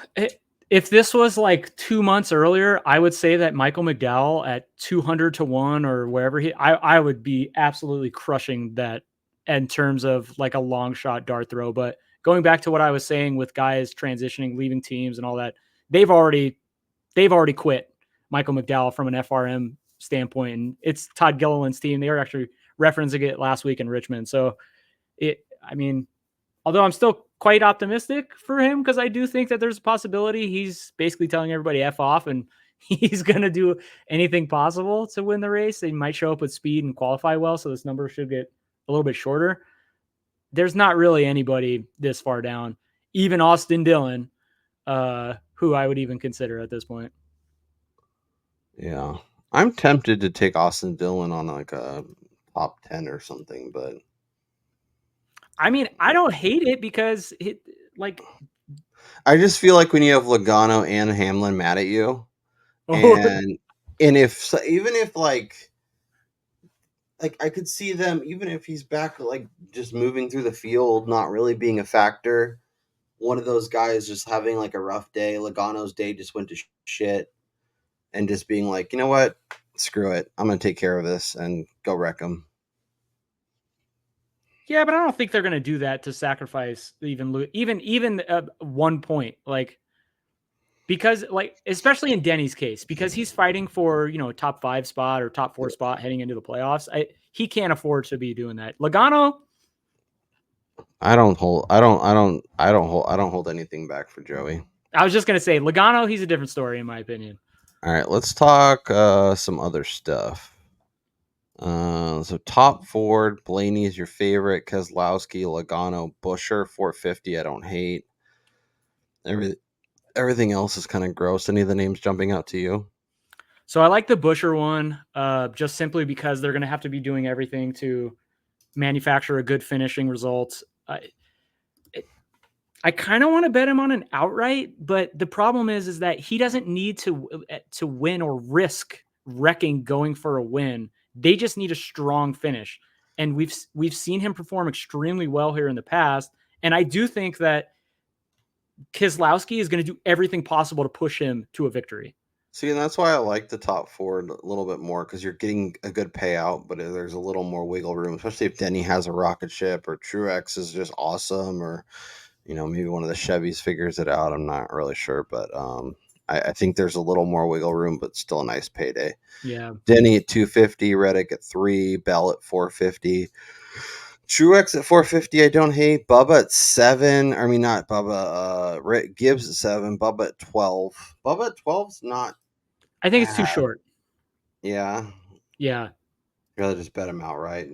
if this was like 2 months earlier, I would say that Michael McDowell at 200 to 1 or wherever I would be absolutely crushing that in terms of like a long shot dart throw. But going back to what I was saying with guys transitioning, leaving teams and all that, they've already quit Michael McDowell from an FRM standpoint. And it's Todd Gilliland's team. They were actually referencing it last week in Richmond. So although I'm still quite optimistic for him, because I do think that there's a possibility he's basically telling everybody F off and he's going to do anything possible to win the race. They might show up with speed and qualify well, so this number should get a little bit shorter. There's not really anybody this far down, even Austin Dillon, who I would even consider at this point. Yeah. I'm tempted to take Austin Dillon on like a top 10 or something, but I mean, I don't hate it because I just feel like when you have Logano and Hamlin mad at you, Oh, and if even if like I could see them, even if he's back like just moving through the field, not really being a factor. One of those guys just having like a rough day. Logano's day just went to shit, and just being like, you know what, screw it, I'm gonna take care of this and go wreck him. yeah, but I don't think they're going to do that to sacrifice even 1 point. Like, because like, especially in Denny's case, because he's fighting for, top 5 spot or top 4 spot heading into the playoffs. He can't afford to be doing that. Logano, I don't hold anything back for Joey. I was just going to say Logano, he's a different story in my opinion. All right, let's talk some other stuff. So top Ford, Blaney is your favorite. Keselowski, Logano, Busher, 450. I don't hate. Everything else is kind of gross. Any of the names jumping out to you? So I like the Busher one, just simply because they're going to have to be doing everything to manufacture a good finishing result. I kind of want to bet him on an outright, but the problem is that he doesn't need to win or risk wrecking going for a win. They just need a strong finish, and we've seen him perform extremely well here in the past. And I do think that Keselowski is going to do everything possible to push him to a victory. See, and that's why I like the top Ford a little bit more, because you're getting a good payout, but there's a little more wiggle room, especially if Denny has a rocket ship or Truex is just awesome, or maybe one of the Chevys figures it out. I'm not really sure, but I think there's a little more wiggle room, but still a nice payday. Yeah. Denny at 250, Reddick at 3, Bell at 450. Truex at 450, I don't hate. Bubba at 7. I mean, not Bubba. Rick Gibbs at 7. Bubba at 12. Bubba at 12's not. I think it's too short. Yeah. Yeah. I'd rather just bet him outright.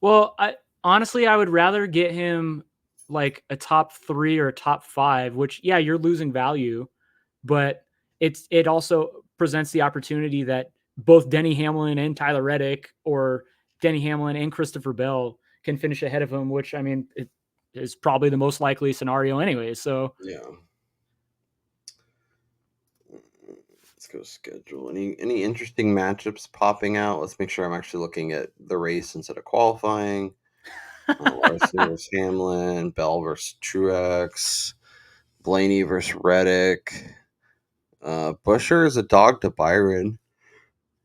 Well, honestly, I would rather get him like a top 3 or a top 5, which, yeah, you're losing value, but it also presents the opportunity that both Denny Hamlin and Tyler Reddick, or Denny Hamlin and Christopher Bell, can finish ahead of him, which, I mean, it is probably the most likely scenario anyway. So yeah. Let's go schedule. Any interesting matchups popping out? Let's make sure I'm actually looking at the race instead of qualifying. Larson versus Hamlin, Bell versus Truex, Blaney versus Reddick. Busher is a dog to Byron.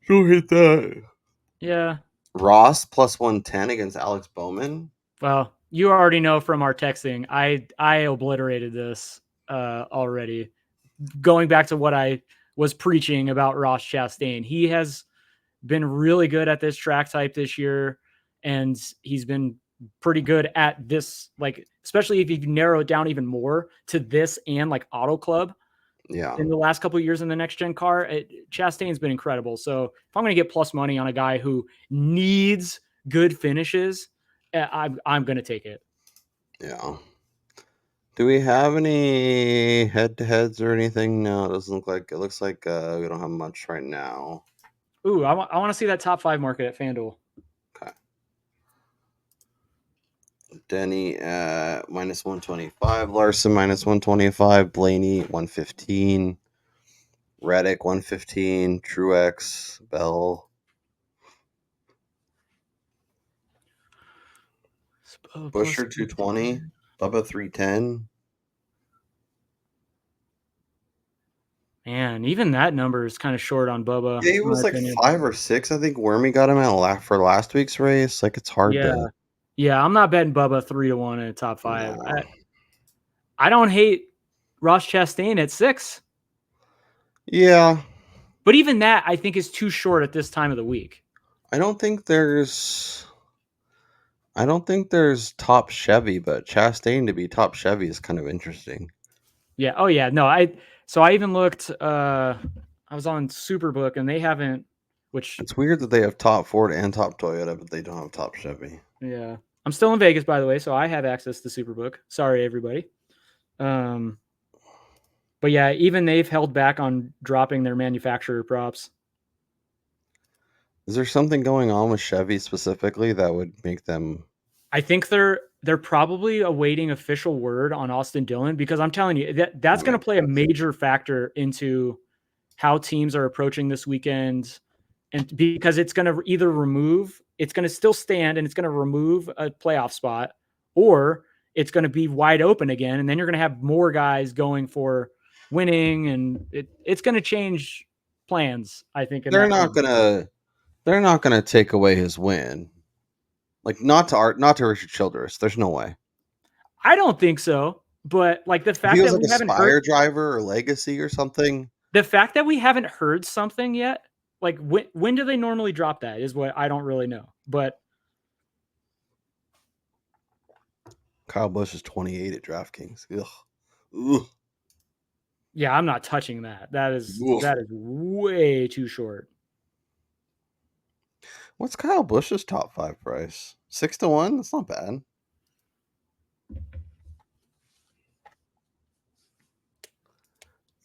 Don't hit that. yeah. Ross plus 110 against Alex Bowman. Well, you already know from our texting, I obliterated this already. Going back to what I was preaching about Ross Chastain, he has been really good at this track type this year, and he's been pretty good at this, like, especially if you narrow it down even more to this and like Auto Club. Yeah. In the last couple of years in the next gen car, Chastain's been incredible. So if I'm going to get plus money on a guy who needs good finishes, I'm going to take it. Yeah. Do we have any head-to-heads or anything? No, it doesn't look like. It looks like we don't have much right now. Ooh, I want to see that top 5 market at FanDuel. Okay. Denny at minus 125. Larson minus 125. Blaney 115. Reddick 115. Truex. Bell. Busher 220. Bubba 310. Man, even that number is kind of short on Bubba. Yeah, he was like 5 or 6. I think Wormy got him at for last week's race. Like, it's hard to. Yeah, I'm not betting Bubba 3-1 in the top 5. No. I don't hate Ross Chastain at 6. Yeah. But even that, I think, is too short at this time of the week. I don't think there's top Chevy, but Chastain to be top Chevy is kind of interesting. Yeah. Oh, yeah. No, I even looked. I was on Superbook, and they haven't. Which it's weird that they have top Ford and top Toyota, but they don't have top Chevy. Yeah, I'm still in Vegas, by the way, so I have access to Superbook. Sorry, everybody. But yeah, even they've held back on dropping their manufacturer props. Is there something going on with Chevy specifically that would make them? I think they're they're probably awaiting official word on Austin Dillon, because I'm telling you that's going to play a major factor into how teams are approaching this weekend. And because it's going to either it's going to still stand and it's going to remove a playoff spot, or it's going to be wide open again. And then you're going to have more guys going for winning, and it's going to change plans, I think. They're not gonna take away his win. Like not to Richard Childress. There's no way. I don't think so. But like the If fact he was that like we a haven't Spire heard driver or Legacy or something. the fact that we haven't heard something yet, like when do they normally drop that is what I don't really know. But Kyle Busch is 28 at DraftKings. Ugh. yeah, I'm not touching that. That is Ugh. way too short. What's Kyle Busch's top 5 price? 6-1? That's not bad.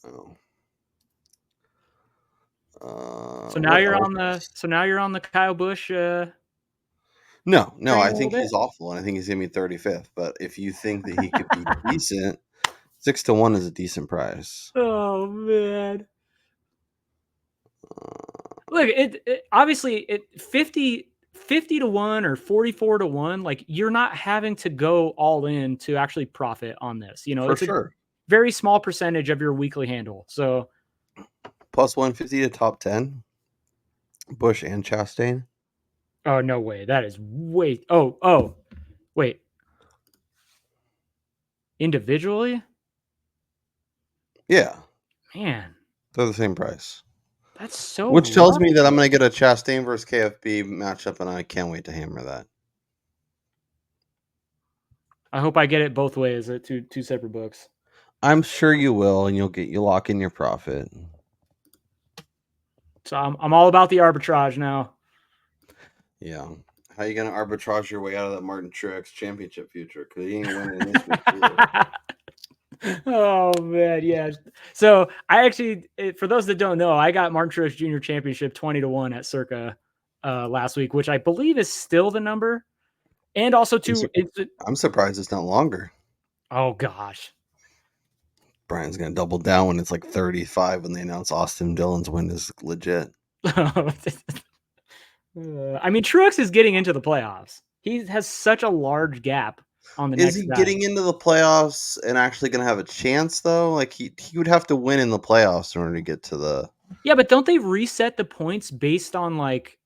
Oh. So now you're on the Kyle Busch. No, I think he's awful, and I think he's gonna be 35th. But if you think that he could be decent, 6-1 is a decent price. Oh man! Look, it obviously 50 to 1 or 44 to 1. Like, you're not having to go all in to actually profit on this. You know, For it's sure. a very small percentage of your weekly handle. So Plus 150 to top 10. Busch and Chastain. oh no way! That is way. Oh wait. Individually, Yeah, man, they're the same price. that's so. Which tells me rough. that I'm going to get a Chastain versus KFB matchup, and I can't wait to hammer that. I hope I get it both ways at two separate books. I'm sure you will, and you'll lock in your profit. So I'm all about the arbitrage now. Yeah. How you going to arbitrage your way out of that Martin Truex championship future? Because he ain't winning this week either. Oh man, yeah. So I actually, for those that don't know, I got Martin Truex Jr. Championship 20 to 1 at Circa last week, which I believe is still the number. And also I'm surprised it's not longer. Oh gosh. Brian's gonna double down when it's like 35 when they announce Austin Dillon's win is legit. I mean, Truex is getting into the playoffs. He has such a large gap on the next Is he guy. getting into the playoffs and actually gonna have a chance though? Like he would have to win in the playoffs in order to get to the. Yeah, but don't they reset the points based on like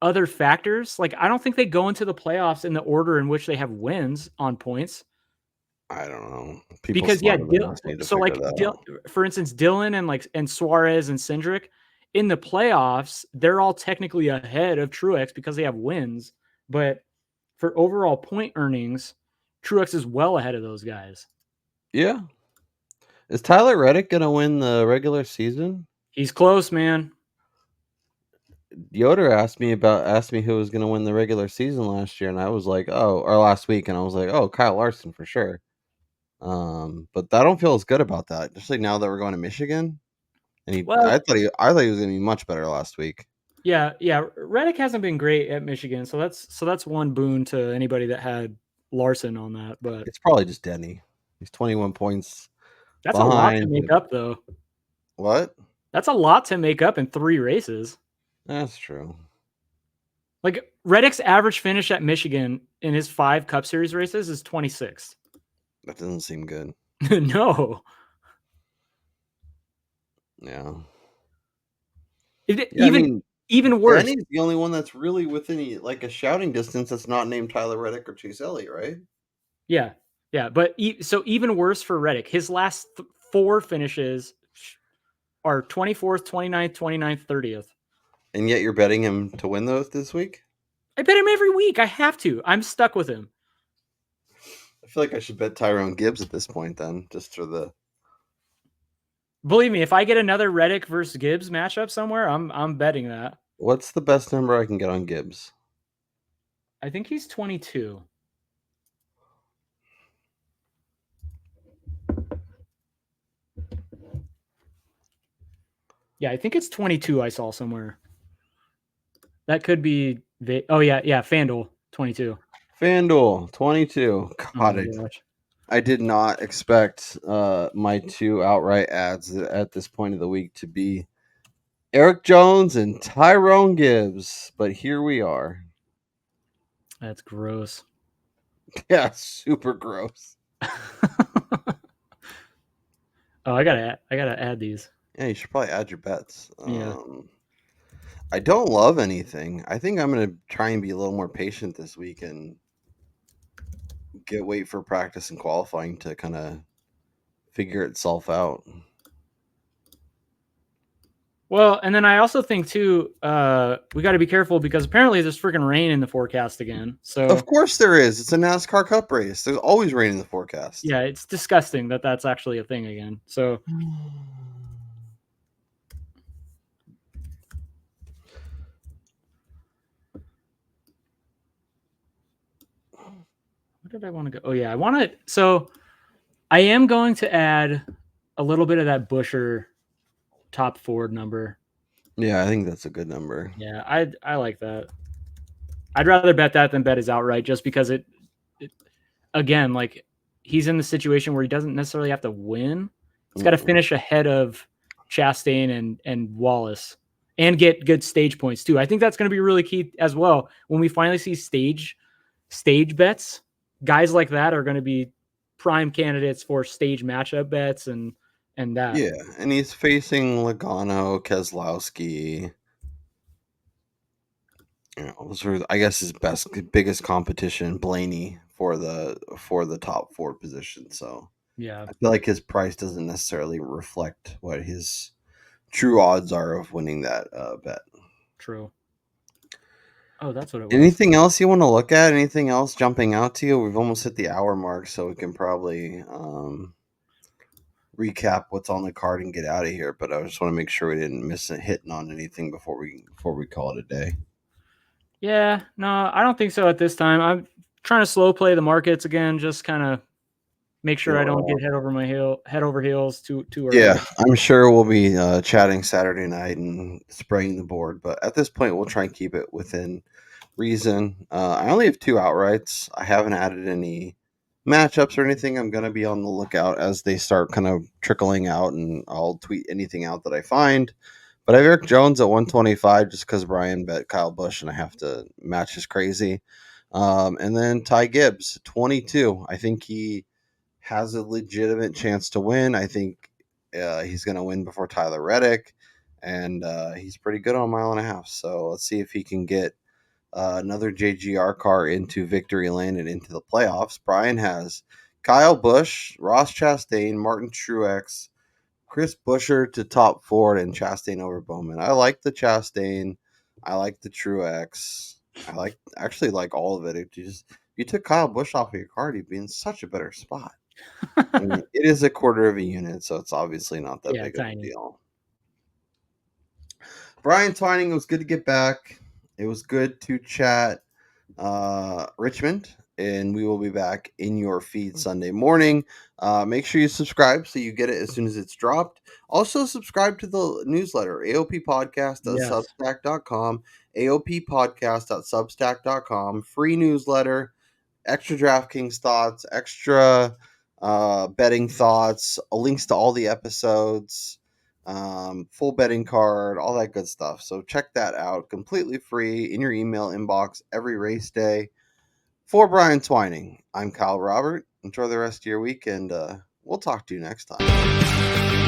other factors? Like, I don't think they go into the playoffs in the order in which they have wins on points. I don't know. Because for instance, Dillon and Suarez and Cindric in the playoffs, they're all technically ahead of Truex because they have wins. But for overall point earnings, Truex is well ahead of those guys. Yeah. Is Tyler Reddick gonna win the regular season? He's close, man. Yoder asked me who was gonna win the regular season last year, and I was like, or last week, and I was like, Kyle Larson for sure. But I don't feel as good about that, especially now that we're going to Michigan. And I thought he was gonna be much better last week. Yeah. Reddick hasn't been great at Michigan, so that's one boon to anybody that had Larson on that. But it's probably just Denny. He's 21 points. That's a lot to make up, though. What? That's a lot to make up in 3 races. That's true. Like, Reddick's average finish at Michigan in his 5 Cup Series races is 26th. That doesn't seem good. No. Yeah. Even worse. Denny's the only one that's really within like a shouting distance that's not named Tyler Reddick or Chase Elliott, right? Yeah. But so even worse for Reddick. His last 4 finishes are 24th, 29th, 29th, 30th. And yet you're betting him to win those this week? I bet him every week. I have to. I'm stuck with him. I feel like I should bet Tyrone Gibbs at this point then, just for the. Believe me, if I get another Reddick versus Gibbs matchup somewhere, I'm betting that. What's the best number I can get on Gibbs? I think he's 22. Yeah, I think it's 22 I saw somewhere. That could be FanDuel. 22. FanDuel 22. Oh God, my gosh. I did not expect my two outright ads at this point of the week to be Eric Jones and Tyrone Gibbs, but here we are. That's gross. Yeah, super gross. Oh, I gotta add these. Yeah, you should probably add your bets. Yeah. I don't love anything. I think I'm gonna try and be a little more patient this week and wait for practice and qualifying to kind of figure itself out. Well, and then I also think too, we got to be careful because apparently there's freaking rain in the forecast again. So Of course there is. It's a NASCAR Cup race. There's always rain in the forecast. yeah, it's disgusting that that's actually a thing again. So where did I want to go? Oh yeah, I am going to add a little bit of that Busher top Ford number. Yeah, I think that's a good number. Yeah, I like that. I'd rather bet that than bet his outright just because it again, like he's in the situation where he doesn't necessarily have to win. He's got to finish ahead of Chastain and Wallace and get good stage points too. I think that's going to be really key as well. When we finally see stage bets, guys like that are going to be prime candidates for stage matchup bets and that. Yeah, and he's facing Logano, Keselowski. You know, those are, I guess, his biggest competition, Blaney, for the top 4 position. So Yeah, I feel like his price doesn't necessarily reflect what his true odds are of winning that bet. true. Oh, that's what it was. Anything else you want to look at? Anything else jumping out to you? We've almost hit the hour mark, so we can probably recap what's on the card and get out of here. But I just want to make sure we didn't miss hitting on anything before we call it a day. Yeah, no, I don't think so at this time. I'm trying to slow play the markets again, just kind of make sure I don't get head over heels too early. Yeah, I'm sure we'll be chatting Saturday night and spraying the board, but at this point, we'll try and keep it within reason. I only have 2 outrights. I haven't added any matchups or anything. I'm going to be on the lookout as they start kind of trickling out, and I'll tweet anything out that I find. But I have Eric Jones at 125 just because Brian bet Kyle Busch, and I have to match his crazy. And then Ty Gibbs, 22. I think he has a legitimate chance to win. I think he's going to win before Tyler Reddick, and he's pretty good on 1.5 miles. So let's see if he can get another JGR car into victory lane and into the playoffs. Brian has Kyle Busch, Ross Chastain, Martin Truex, Chris Buescher to top 4, and Chastain over Bowman. I like the Chastain. I like the Truex. I actually like all of it. If you took Kyle Busch off of your card, you'd be in such a better spot. I mean, it is a quarter of a unit, so it's obviously not that big of a deal. Brian Twining, it was good to get back. It was good to chat Richmond, and we will be back in your feed Sunday morning. Make sure you subscribe so you get it as soon as it's dropped. Also, subscribe to the newsletter, aoppodcast.substack.com, aoppodcast.substack.com, free newsletter, extra DraftKings thoughts, extra betting thoughts, links to all the episodes, full betting card, all that good stuff. So check that out, completely free in your email inbox every race day. For Brian Twining, I'm Kyle Robert. Enjoy the rest of your week, and we'll talk to you next time.